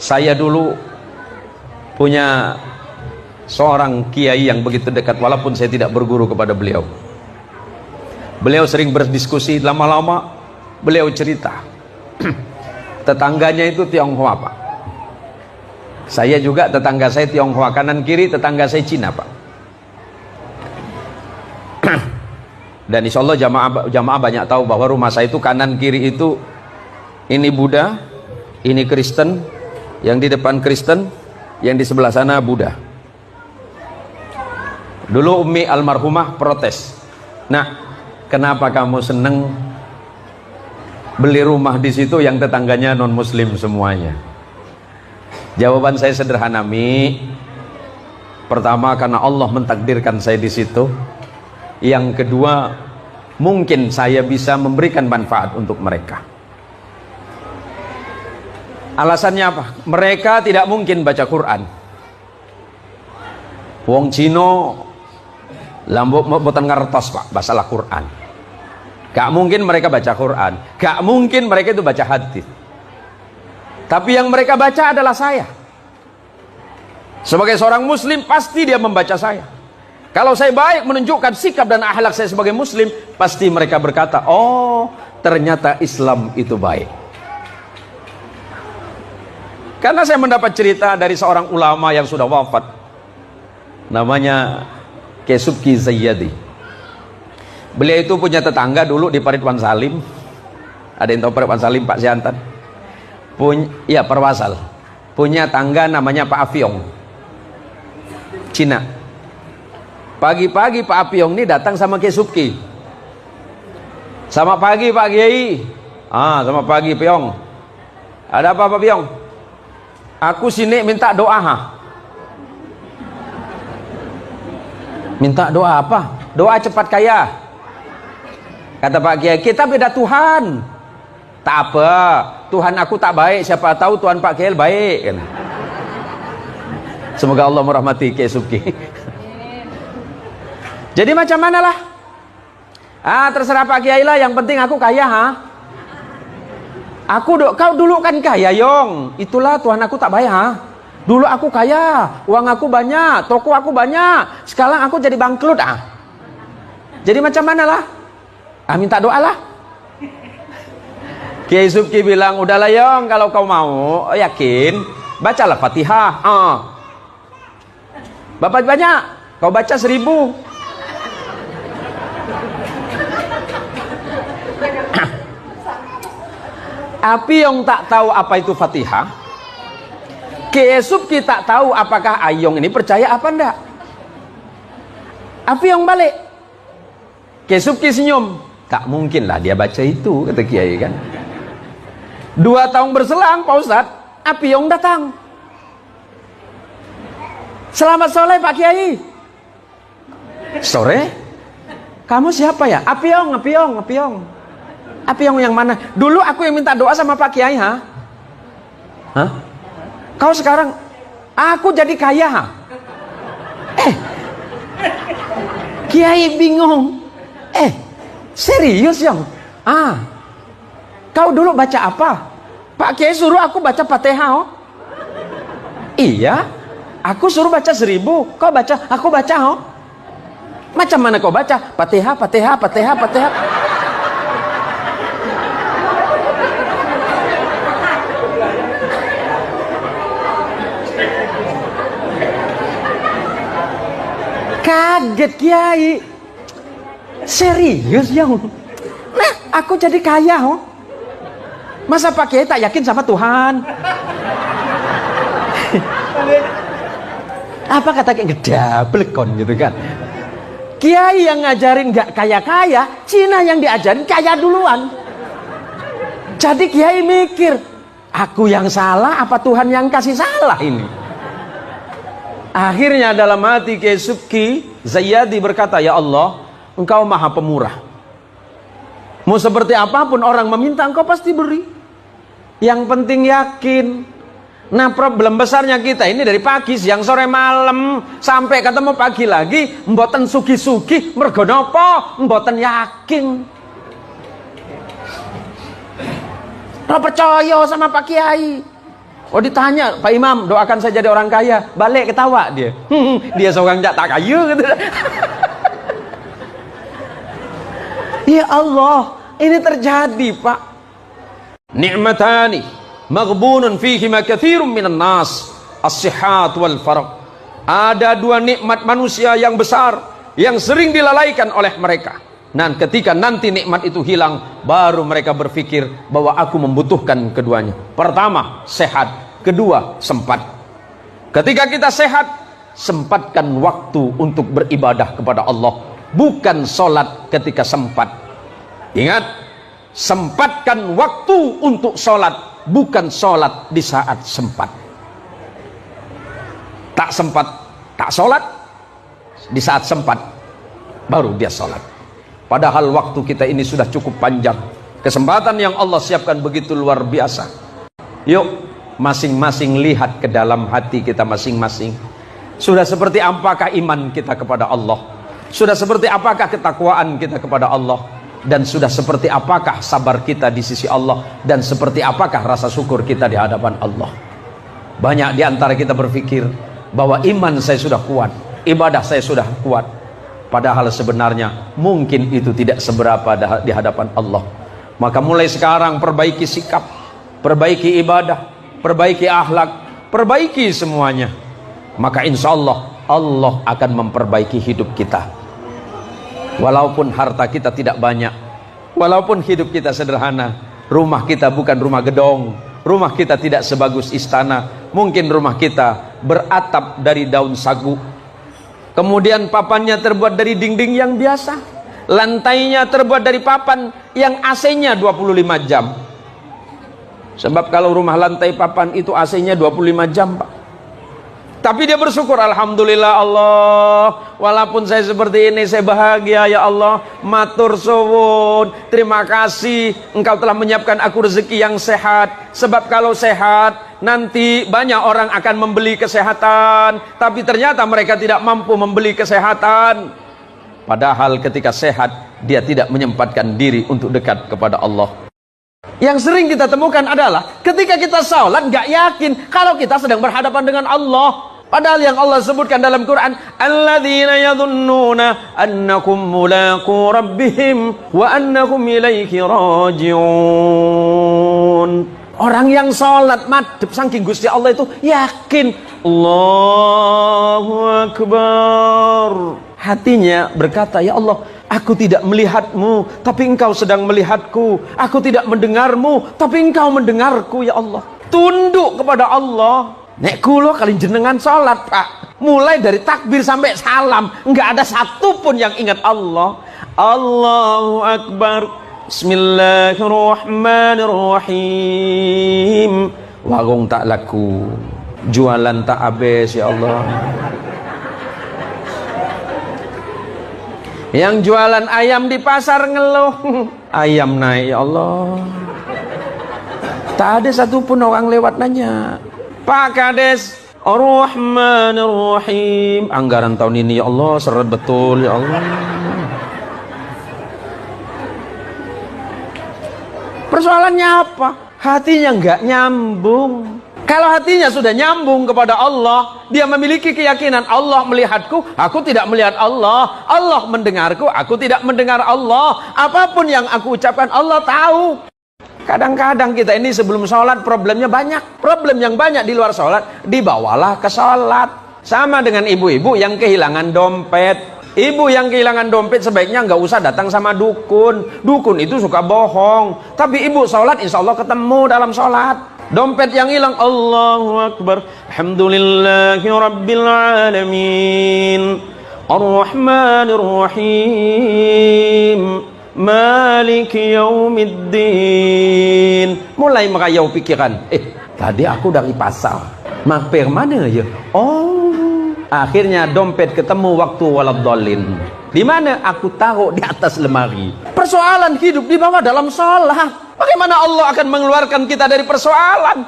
Saya dulu punya seorang kiai yang begitu dekat, walaupun saya tidak berguru kepada beliau. Beliau sering berdiskusi, lama-lama beliau cerita tetangganya itu Tionghoa, Pak. Saya juga, tetangga saya Tionghoa, kanan kiri tetangga saya Cina, Pak. Dan insya Allah jamaah banyak tahu bahwa rumah saya itu kanan kiri itu, ini Buddha, ini Kristen, yang di depan Kristen, yang di sebelah sana Buddha. Dulu Umi almarhumah protes, "Nak, kenapa kamu seneng beli rumah di situ yang tetangganya non muslim semuanya?" Jawaban saya sederhana, "Mi, pertama karena Allah mentakdirkan saya di situ. Yang kedua, mungkin saya bisa memberikan manfaat untuk mereka." Alasannya apa? Mereka tidak mungkin baca Quran. Wong Cino lambok boten ngertos, Pak, masalah Quran. Gak mungkin mereka baca Quran, gak mungkin mereka itu baca hadis. Tapi yang mereka baca adalah saya. Sebagai seorang muslim pasti dia membaca saya. Kalau saya baik menunjukkan sikap dan akhlak saya sebagai muslim, pasti mereka berkata, "Oh, ternyata Islam itu baik." Karena saya mendapat cerita dari seorang ulama yang sudah wafat, namanya Kiai Subki Zayyadi. Beliau itu punya tetangga dulu di Paritwan Salim. Ada yang tahu Paritwan Salim, Pak Siantan? Iya, Perwasal. Punya tangga namanya Pak Afiong, Cina. Pagi-pagi Pak Apiong ini datang sama Kiai Subki. "Selamat pagi Pak Kiai." "Selamat pagi Piong. Ada apa Pak Piong?" "Aku sini minta doa." "Minta doa apa?" "Doa cepat kaya." Kata Pak Kiai, "Kita beda Tuhan." "Tak apa, Tuhan aku tak baik, siapa tahu Tuhan Pak Kiai baik." Semoga Allah merahmati Kiai Subki. Jadi macam mana lah? Terserah Pak Kiai lah, yang penting aku kaya, Kau dulu kan kaya, Yong. Itulah Tuhan aku tak baik, Dulu aku kaya, uang aku banyak, toko aku banyak. Sekarang aku jadi bangkrut, Jadi macam mana lah? Minta doa lah. Kiai Subki bilang, "Udahlah Yong, kalau kau mau, yakin, bacalah Fatihah. Bapak banyak, kau baca 1000. Api yang tak tahu apa itu Fatihah, Kiai Subki tak tahu apakah Ayong ini percaya apa enggak. Api yang balik, Kiai Subki senyum, "Tak mungkin lah dia baca itu," kata Kiai kan. 2 tahun berselang, Pak Ustadz, Api yang datang. "Selamat sore Pak Kiai." "Sore? Kamu siapa ya?" Apiong. Apiong yang mana? "Dulu aku yang minta doa sama Pak Kiai, Kau sekarang?" "Aku jadi kaya, Kiai bingung. Serius Yong? Kau dulu baca apa?" "Pak Kiai suruh aku baca Fatihah." "Iya, aku suruh baca 1000, kau baca, aku baca, Macam mana kau baca? Fatihah. Kaget Kiai. "Serius Yong? Nah, aku jadi kaya, Masa Pak Kiai tak yakin sama Tuhan?" Apa kata kayak gedablekon gitu kan. Kiai yang ngajarin gak kaya-kaya, Cina yang diajarin kaya duluan. Jadi Kiai mikir, aku yang salah apa Tuhan yang kasih salah ini? Akhirnya dalam hati Kiai Subki Zayyadi berkata, "Ya Allah, Engkau maha pemurah. Mau seperti apapun orang meminta, Engkau pasti beri. Yang penting yakin." Nah, problem besarnya kita ini dari pagi, siang, sore, malam sampai ketemu pagi lagi, mboten sugi-sugi, mergo napa? Mboten yakin. Ora percaya sama Pak Kiai. Oh ditanya, Pak Imam doakan saya jadi orang kaya, balik ketawa dia. Dia seorang tak kaya gitu. Ya Allah, ini terjadi Pak. Ni'matani maghbunun fihima katsirun minan nas, as-sihat wal faragh. Ada dua nikmat manusia yang besar yang sering dilalaikan oleh mereka. Dan ketika nanti nikmat itu hilang, baru mereka berpikir bahwa aku membutuhkan keduanya. Pertama, sehat. Kedua, sempat. Ketika kita sehat, sempatkan waktu untuk beribadah kepada Allah. Bukan sholat ketika sempat. Ingat, sempatkan waktu untuk sholat, bukan sholat di saat sempat. Tak sempat, tak sholat, di saat sempat, baru dia sholat. Padahal waktu kita ini sudah cukup panjang. Kesempatan yang Allah siapkan begitu luar biasa. Yuk, masing-masing lihat ke dalam hati kita masing-masing. Sudah seperti apakah iman kita kepada Allah? Sudah seperti apakah ketakwaan kita kepada Allah? Dan sudah seperti apakah sabar kita di sisi Allah? Dan seperti apakah rasa syukur kita di hadapan Allah? Banyak di antara kita berpikir bahwa iman saya sudah kuat, ibadah saya sudah kuat. Padahal sebenarnya mungkin itu tidak seberapa di hadapan Allah. Maka mulai sekarang perbaiki sikap, perbaiki ibadah, perbaiki akhlak, perbaiki semuanya. Maka insya Allah, Allah akan memperbaiki hidup kita. Walaupun harta kita tidak banyak, walaupun hidup kita sederhana, rumah kita bukan rumah gedong, rumah kita tidak sebagus istana, mungkin rumah kita beratap dari daun sagu, kemudian papannya terbuat dari dinding yang biasa, lantainya terbuat dari papan yang AC-nya 25 jam. Sebab kalau rumah lantai papan itu AC-nya 25 jam Pak. Tapi dia bersyukur, alhamdulillah Allah, walaupun saya seperti ini saya bahagia ya Allah. Matur suwun, terima kasih Engkau telah menyiapkan aku rezeki yang sehat. Sebab kalau sehat nanti banyak orang akan membeli kesehatan, tapi ternyata mereka tidak mampu membeli kesehatan. Padahal ketika sehat dia tidak menyempatkan diri untuk dekat kepada Allah. Yang sering kita temukan adalah ketika kita sholat gak yakin kalau kita sedang berhadapan dengan Allah. Padahal yang Allah sebutkan dalam Quran, alladzina yadhunnuna annakum mulaqu rabbihim wa annakum ilaihi raji'un. Orang yang sholat madhep saking Gusti Allah itu yakin, Allahu Akbar. Hatinya berkata, ya Allah, aku tidak melihatmu, tapi Engkau sedang melihatku. Aku tidak mendengarmu, tapi Engkau mendengarku, ya Allah. Tunduk kepada Allah. Nek kulo kali jenengan sholat Pak, mulai dari takbir sampai salam nggak ada satupun yang ingat Allah. Allahu Akbar, Bismillahirrahmanirrahim. Warung tak laku, jualan tak habis ya Allah. Yang jualan ayam di pasar ngeluh, ayam naik ya Allah. Tak ada satupun orang lewat nanya, Pak Kades, Ar-Rahmanir-Rahim. Anggaran tahun ini ya Allah seret betul ya Allah. Persoalannya apa? Hatinya nggak nyambung. Kalau hatinya sudah nyambung kepada Allah, dia memiliki keyakinan Allah melihatku, aku tidak melihat Allah. Allah mendengarku, aku tidak mendengar Allah. Apapun yang aku ucapkan Allah tahu. Kadang-kadang kita ini sebelum sholat problemnya banyak. Problem yang banyak di luar sholat dibawalah ke sholat. Sama dengan ibu-ibu yang kehilangan dompet. Ibu yang kehilangan dompet sebaiknya nggak usah datang sama dukun. Dukun itu suka bohong. Tapi ibu sholat insya Allah ketemu dalam sholat. Dompet yang hilang, Allahu Akbar, alhamdulillahi rabbil alamin, Ar-Rahmanir-Rahim, Maliki yaumiddin. Mulai merayau pikiran, tadi aku dari pasar, mampir mana ya? Oh, akhirnya dompet ketemu waktu waladhdallin. Di mana? Aku taruh di atas lemari. Persoalan hidup dibawa dalam sholat. Bagaimana Allah akan mengeluarkan kita dari persoalan?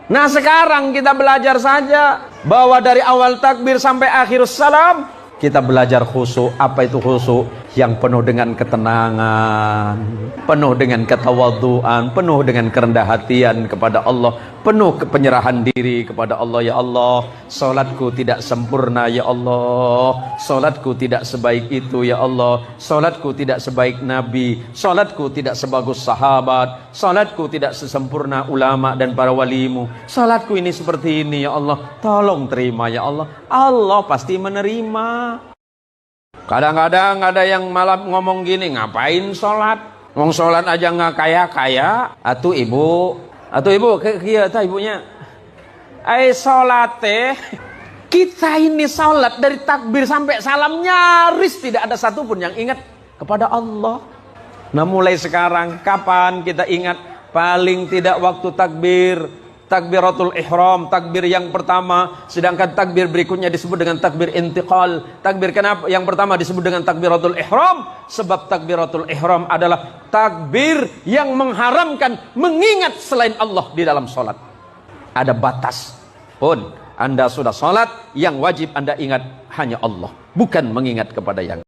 Nah sekarang kita belajar saja bahwa dari awal takbir sampai akhir salam kita belajar khusyuk. Apa itu khusyuk? yang penuh dengan ketenangan, penuh dengan ketawadhuan, penuh dengan kerendah hatian kepada Allah, penuh penyerahan diri kepada Allah. Ya Allah, salatku tidak sempurna ya Allah, salatku tidak sebaik itu ya Allah, salatku tidak sebaik Nabi, salatku tidak sebagus sahabat, salatku tidak sesempurna ulama dan para walimu, salatku ini seperti ini ya Allah, tolong terima ya Allah. Allah pasti menerima. Kadang-kadang ada yang malah ngomong gini, ngapain sholat? Ngomong sholat aja nggak kaya-kaya. Atuh ibu, kia ta ibunya. Sholat kita ini sholat dari takbir sampai salam nyaris tidak ada satupun yang ingat kepada Allah. Nah mulai sekarang kapan kita ingat? Paling tidak waktu takbir, takbiratul ihram, takbir yang pertama, sedangkan takbir berikutnya disebut dengan takbir intiqal. Takbir kenapa yang pertama disebut dengan takbiratul ihram? Sebab takbiratul ihram adalah takbir yang mengharamkan mengingat selain Allah di dalam sholat. Ada batas pun Anda sudah sholat, yang wajib Anda ingat hanya Allah, bukan mengingat kepada yang